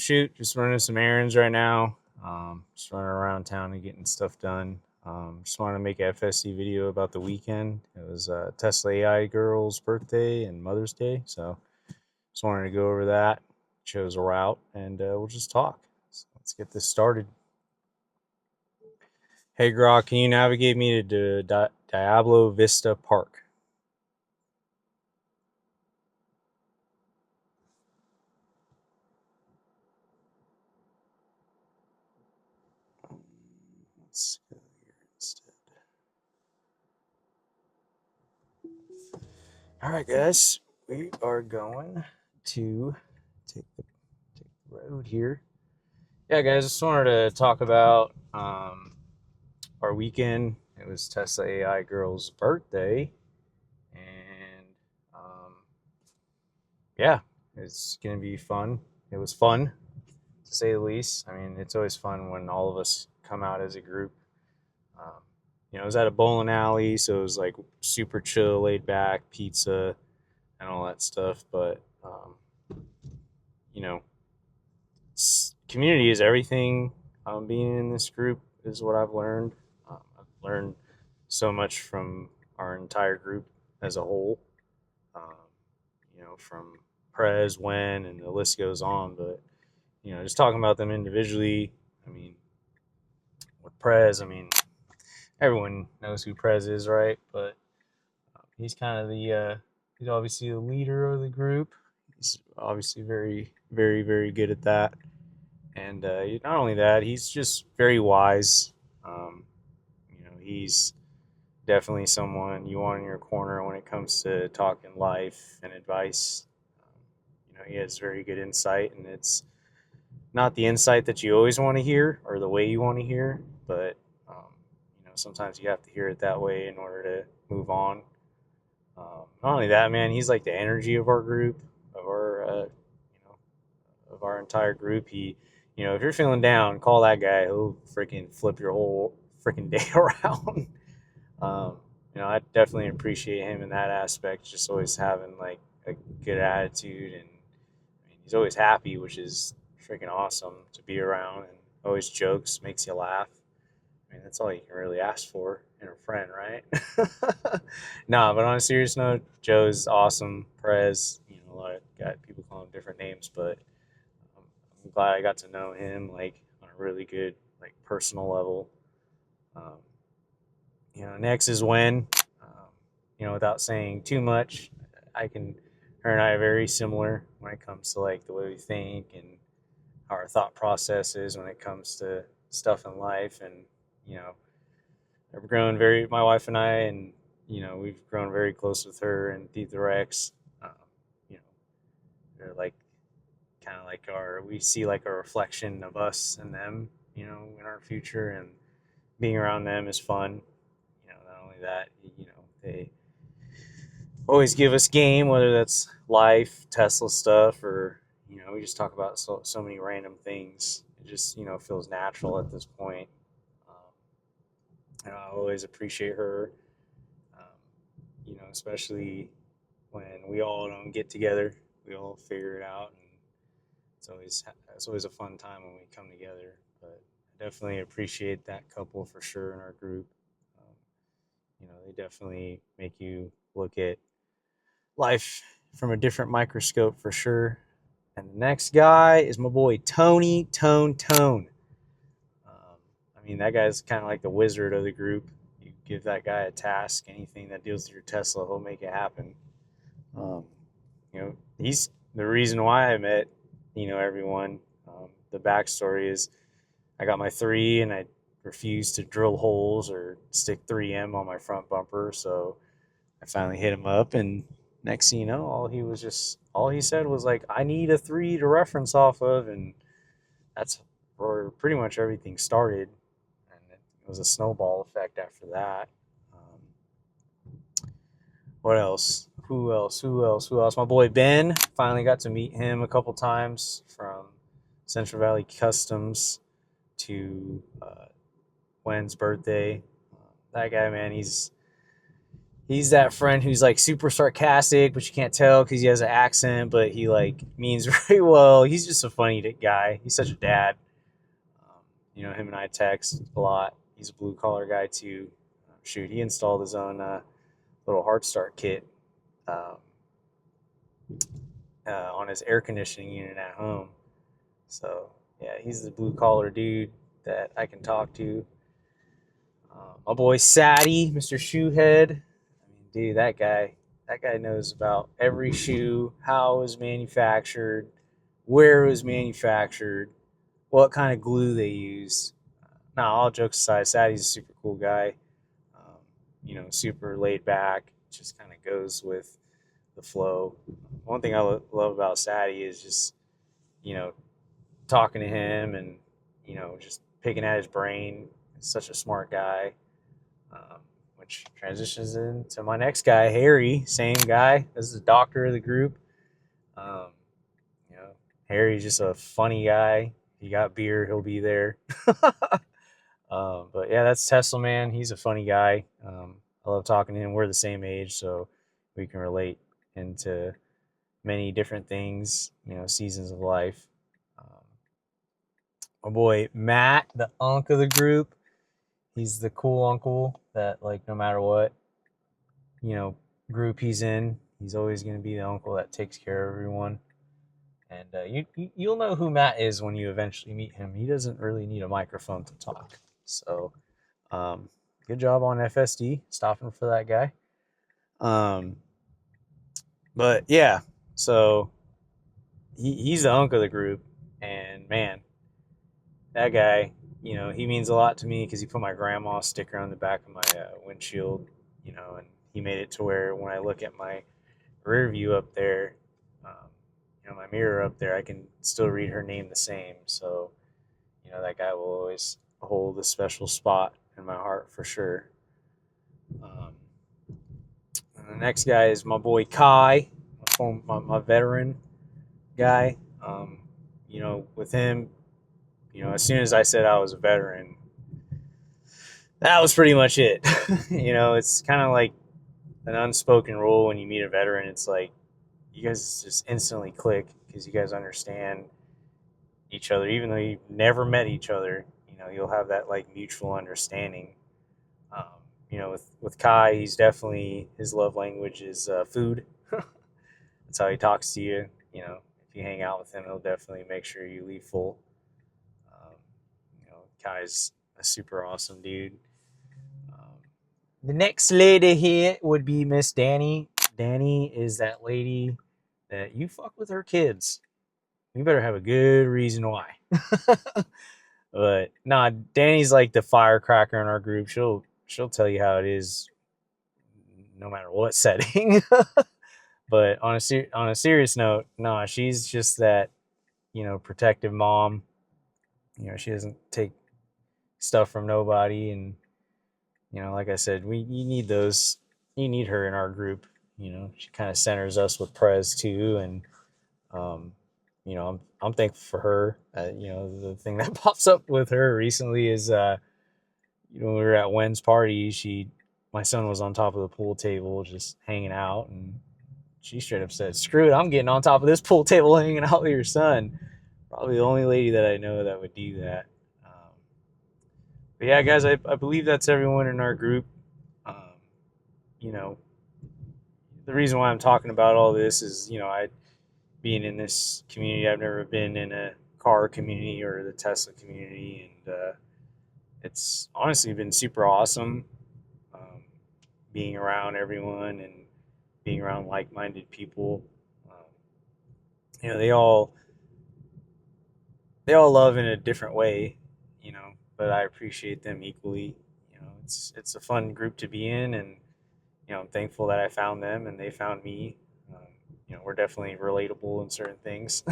Shoot, just running some errands right now. Just running around town and getting stuff done. Just wanted to make a FSD video about the weekend. It was TeslaAiGirl's birthday and Mother's Day, so just wanted to go over that. Chose a route, and we'll just talk. So let's get this started. Hey, Grok, can you navigate me to Diablo Vista Park? Let's go here instead. All right, guys, we are going to take the road here. Yeah, guys, just wanted to talk about our weekend. It was TeslaAiGirl's birthday, and yeah, it's gonna be fun. It was fun, to say the least. I mean, it's always fun when all of us come out as a group. Um, it was at a bowling alley, so it was like super chill, laid back, pizza, and all that stuff. But you know, community is everything. Being in this group is what I've learned. I've learned so much from our entire group as a whole. Um, from Prez, Wen, and the list goes on. But just talking about them individually. I mean, with Prez, I mean, everyone knows who Prez is, right? But he's kind of he's obviously the leader of the group. He's obviously very, very, very good at that. And not only that, he's just very wise. He's definitely someone you want in your corner when it comes to talking life and advice. He has very good insight, and it's not the insight that you always want to hear or the way you want to hear, but sometimes you have to hear it that way in order to move on. Not only that, man, he's like the energy of our group, of our entire group. He, if you're feeling down, call that guy. He'll freaking flip your whole freaking day around. I definitely appreciate him in that aspect. Just always having like a good attitude, and I mean, he's always happy, which is freaking awesome to be around. And always jokes, makes you laugh. I mean, that's all you can really ask for in a friend, right? Nah, but on a serious note, Joe's awesome. Perez, a lot of people call him different names, but I'm glad I got to know him like on a really good, like personal level. Um, next is Wen. Without saying too much, her and I are very similar when it comes to like the way we think and our thought process is when it comes to stuff in life. And I've grown my wife and I, and we've grown very close with her and Theta Rex. You know, they're like kind of like we see like a reflection of us and them, in our future, and being around them is fun. Not only that, they always give us game, whether that's life, Tesla stuff, or we just talk about so many random things. It just feels natural at this point. And I always appreciate her, especially when we all don't get together, we all figure it out, and it's always a fun time when we come together. But I definitely appreciate that couple for sure in our group. They definitely make you look at life from a different microscope for sure. And the next guy is my boy Tony Tone. I mean, that guy's kind of like the wizard of the group. You give that guy a task, anything that deals with your Tesla, he'll make it happen. He's the reason why I met, everyone. The backstory is I got my 3 and I refused to drill holes or stick 3M on my front bumper. So I finally hit him up, and next thing you know, all he said was like, I need a 3 to reference off of. And that's where pretty much everything started. And it was a snowball effect after that. What else? Who else? My boy Ben. Finally got to meet him a couple times, from Central Valley Customs to Wen's birthday. That guy, man, he's he's that friend who's like super sarcastic, but you can't tell because he has an accent, but he like means very well. He's just a funny guy. He's such a dad. Him and I text a lot. He's a blue collar guy too. Shoot, he installed his own little hard start kit um, on his air conditioning unit at home. So yeah, he's the blue collar dude that I can talk to. My boy Sadie, Mr. Shoehead. I mean, dude, that guy knows about every shoe, how it was manufactured, where it was manufactured, what kind of glue they use. All jokes aside, Sadie's a super cool guy. Super laid back. Just kind of goes with the flow. One thing I love about Sadie is just you know talking to him and just picking at his brain. He's such a smart guy. Which transitions into my next guy, Harry. Same guy. This is the doctor of the group. Um, you know, Harry's just a funny guy. He got beer, he'll be there. But yeah, that's Tesla man. He's a funny guy. I love talking to him. We're the same age, so we can relate into many different things. Seasons of life. My boy Matt, the unk of the group. He's the cool uncle that, like, no matter what, group he's in, he's always going to be the uncle that takes care of everyone. And you'll know who Matt is when you eventually meet him. He doesn't really need a microphone to talk. So, good job on FSD stopping for that guy. But yeah, so he's the uncle of the group, and man, that guy, he means a lot to me because he put my grandma's sticker on the back of my windshield, and he made it to where when I look at my rear view up there, my mirror up there, I can still read her name the same. So, that guy will always hold a special spot in my heart for sure. And the next guy is my boy Kai, my veteran guy. With him, as soon as I said I was a veteran, that was pretty much it. It's kind of like an unspoken rule when you meet a veteran. It's like you guys just instantly click because you guys understand each other, even though you've never met each other. You'll have that like mutual understanding. Um, with Kai, he's definitely, his love language is food. That's how he talks to you. If you hang out with him, he'll definitely make sure you leave full. Um, Kai's a super awesome dude. The next lady here would be Miss Danny. Danny is that lady that you fuck with her kids. You better have a good reason why. But nah, Danny's like the firecracker in our group. She'll tell you how it is, no matter what setting. But on a serious note, nah, she's just that protective mom. She doesn't take stuff from nobody, and like I said, you need those. You need her in our group. She kind of centers us with Prez too, and I'm thankful for her. The thing that pops up with her recently is when we were at Wen's party, my son was on top of the pool table just hanging out, and she straight up said, "Screw it, I'm getting on top of this pool table hanging out with your son." Probably the only lady that I know that would do that. But yeah, guys, I believe that's everyone in our group. Um, you know, the reason why I'm talking about all this is, I being in this community, I've never been in a car community or the Tesla community, and it's honestly been super awesome being around everyone and being around like-minded people. They all love in a different way, but I appreciate them equally. It's a fun group to be in, and I'm thankful that I found them and they found me. We're definitely relatable in certain things,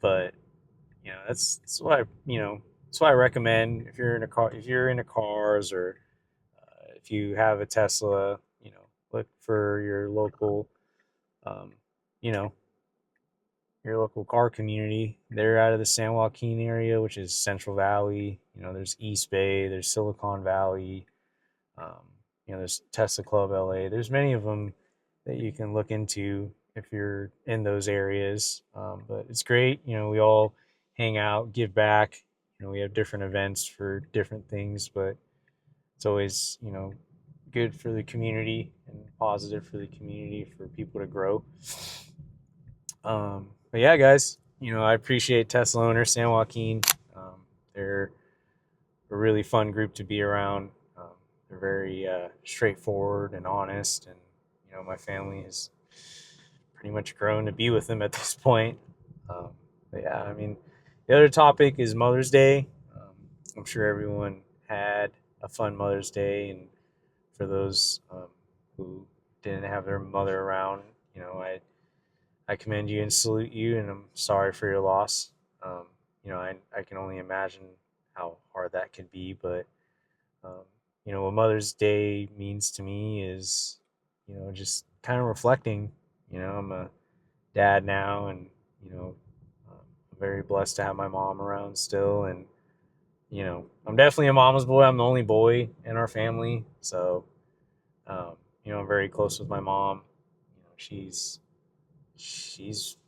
but that's what that's why I recommend if you're in a car, if you're into cars, or if you have a Tesla, look for um, you know, your local car community. They're out of the San Joaquin area, which is Central Valley. There's East Bay, there's Silicon Valley. Um, there's Tesla Club LA. There's many of them that you can look into if you're in those areas. But it's great. We all hang out, give back. We have different events for different things, but it's always, good for the community and positive for the community for people to grow. But yeah, guys, I appreciate Tesla owner San Joaquin. They're a really fun group to be around. They're very straightforward and honest, and my family has pretty much grown to be with them at this point. But yeah, I mean, the other topic is Mother's Day. I'm sure everyone had a fun Mother's Day, and for those who didn't have their mother around, I commend you and salute you, and I'm sorry for your loss. I can only imagine how hard that could be, but um, what Mother's Day means to me is, just kind of reflecting. I'm a dad now, and I'm very blessed to have my mom around still, and I'm definitely a mama's boy. I'm the only boy in our family, so um, I'm very close with my mom. She's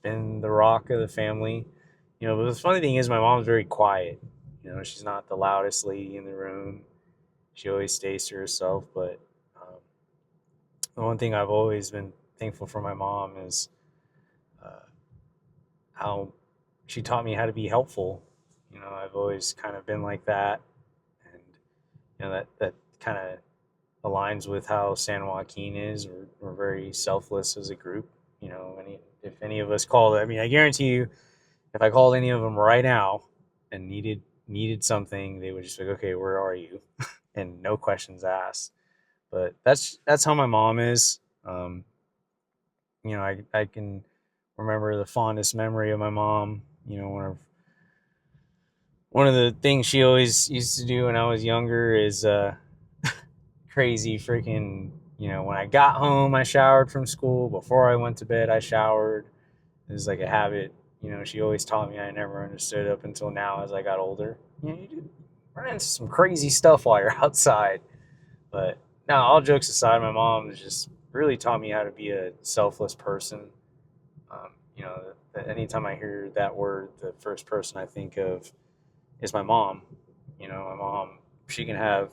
been the rock of the family. But the funny thing is, my mom's very quiet. She's not the loudest lady in the room. She always stays to herself. But the one thing I've always been thankful for my mom is uh, how she taught me how to be helpful. I've always kind of been like that, and that kind of aligns with how San Joaquin is. We're very selfless as a group. If any of us called, I mean, I guarantee you, if I called any of them right now and needed something, they would just be like, okay, where are you? And no questions asked. But that's how my mom is. I can remember the fondest memory of my mom. One of the things she always used to do when I was younger is crazy freaking. When I got home, I showered from school. Before I went to bed, I showered. It was like a habit. She always taught me. I never understood up until now as I got older. You run into some crazy stuff while you're outside. But now, all jokes aside, my mom has just really taught me how to be a selfless person. Um, you know, Anytime I hear that word, the first person I think of is my mom. My mom, she can have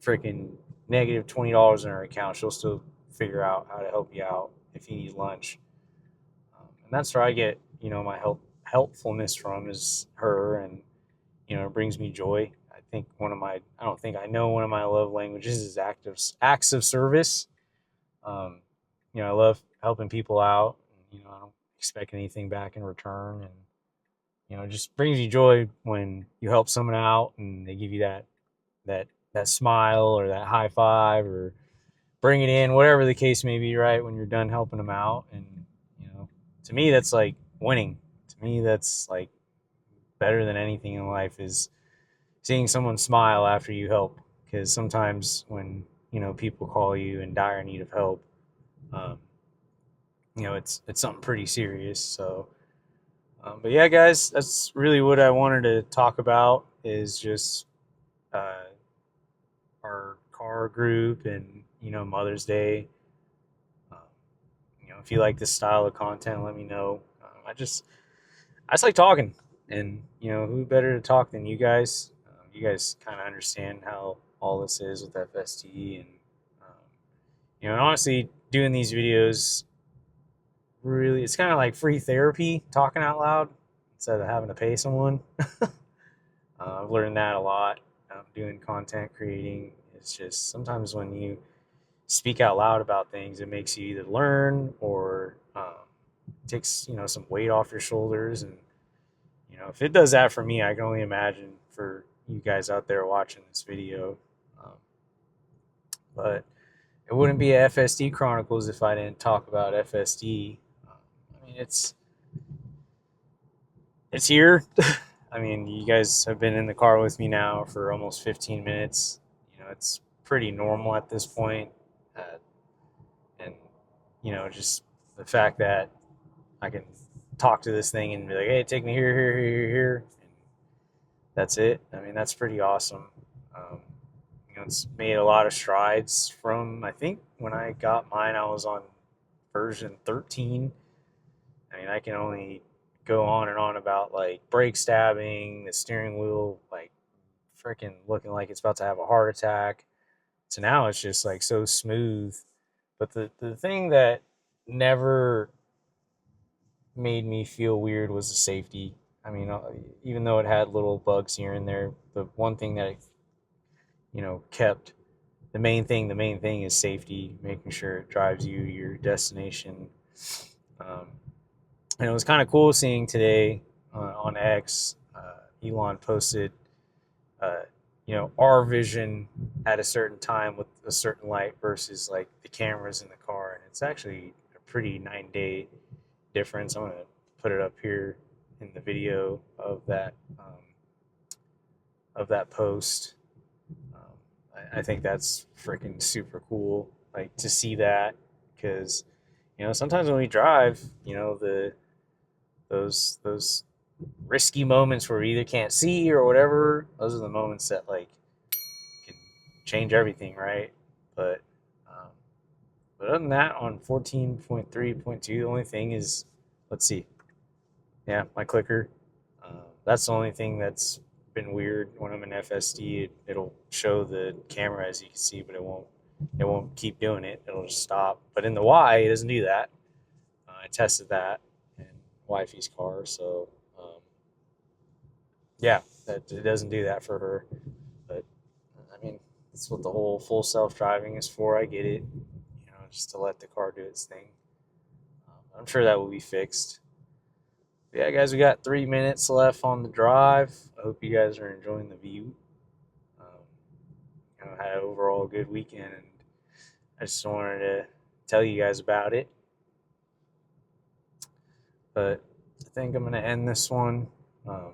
freaking negative $20 in her account. She'll still figure out how to help you out if you need lunch. And that's where I get, my helpfulness from is her, and it brings me joy. I don't think I know one of my love languages is acts of service. Um, I love helping people out. I don't expect anything back in return, and it just brings you joy when you help someone out and they give you that smile or that high five or bring it in, whatever the case may be. Right when you're done helping them out, and to me that's like winning. To me that's like better than anything in life is seeing someone smile after you help, because sometimes when people call you in dire need of help, um, it's something pretty serious. So but yeah, guys, that's really what I wanted to talk about is just uh, our car group and Mother's Day. um, if you like this style of content, let me know. I just like talking, and who better to talk than you guys. You guys kind of understand how all this is with FSD, and and honestly, doing these videos really, it's kind of like free therapy, talking out loud instead of having to pay someone. I've learned that a lot. Doing content creating, it's just sometimes when you speak out loud about things, it makes you either learn or takes some weight off your shoulders. And if it does that for me, I can only imagine for you guys out there watching this video. Um, but it wouldn't be a FSD Chronicles if I didn't talk about FSD. I mean, it's here. I mean, you guys have been in the car with me now for almost 15 minutes. It's pretty normal at this point. Uh, and, just the fact that I can talk to this thing and be like, hey, take me here, here, here, here, here. And that's it. I mean, that's pretty awesome. it's made a lot of strides from, I think when I got mine, I was on version 13. I mean, I can only go on and on about like brake stabbing, the steering wheel, like freaking looking like it's about to have a heart attack. So now it's just like so smooth. But the thing that never made me feel weird was the safety. I mean, even though it had little bugs here and there, the one thing that kept the main thing is safety, making sure it drives you your destination. Um, and it was kind of cool seeing today on X, Elon posted, uh, our vision at a certain time with a certain light versus like the cameras in the car, and it's actually a pretty 9-day difference. I'm gonna put it up here in the video of that post. I think that's freaking super cool, like to see that, because sometimes when we drive, those risky moments where we either can't see or whatever, those are the moments that like can change everything, right? But um, but other than that, on 14.3.2, the only thing is, let's see, yeah, my clicker. That's the only thing that's been weird when I'm in FSD. It'll show the camera as you can see, but it won't keep doing it. It'll just stop. But in the Y, it doesn't do that. I tested that in wifey's car, so yeah, that it doesn't do that for her. But I mean, that's what the whole full self driving is for. I get it, just to let the car do its thing. I'm sure that will be fixed. But yeah, guys, we got 3 minutes left on the drive. I hope you guys are enjoying the view. Had an overall good weekend, and I just wanted to tell you guys about it. But I think I'm gonna end this one. Gonna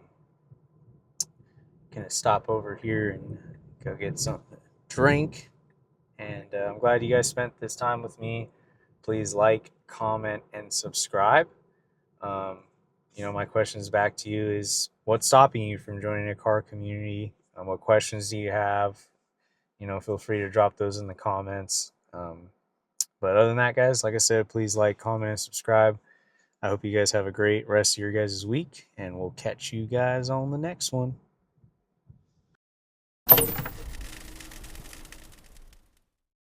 stop over here and go get something to drink. And I'm glad you guys spent this time with me. Please like, comment, and subscribe. My questions back to you is, what's stopping you from joining a car community? What questions do you have? Feel free to drop those in the comments. But other than that, guys, like I said, please like, comment, and subscribe. I hope you guys have a great rest of your guys' week, and we'll catch you guys on the next one.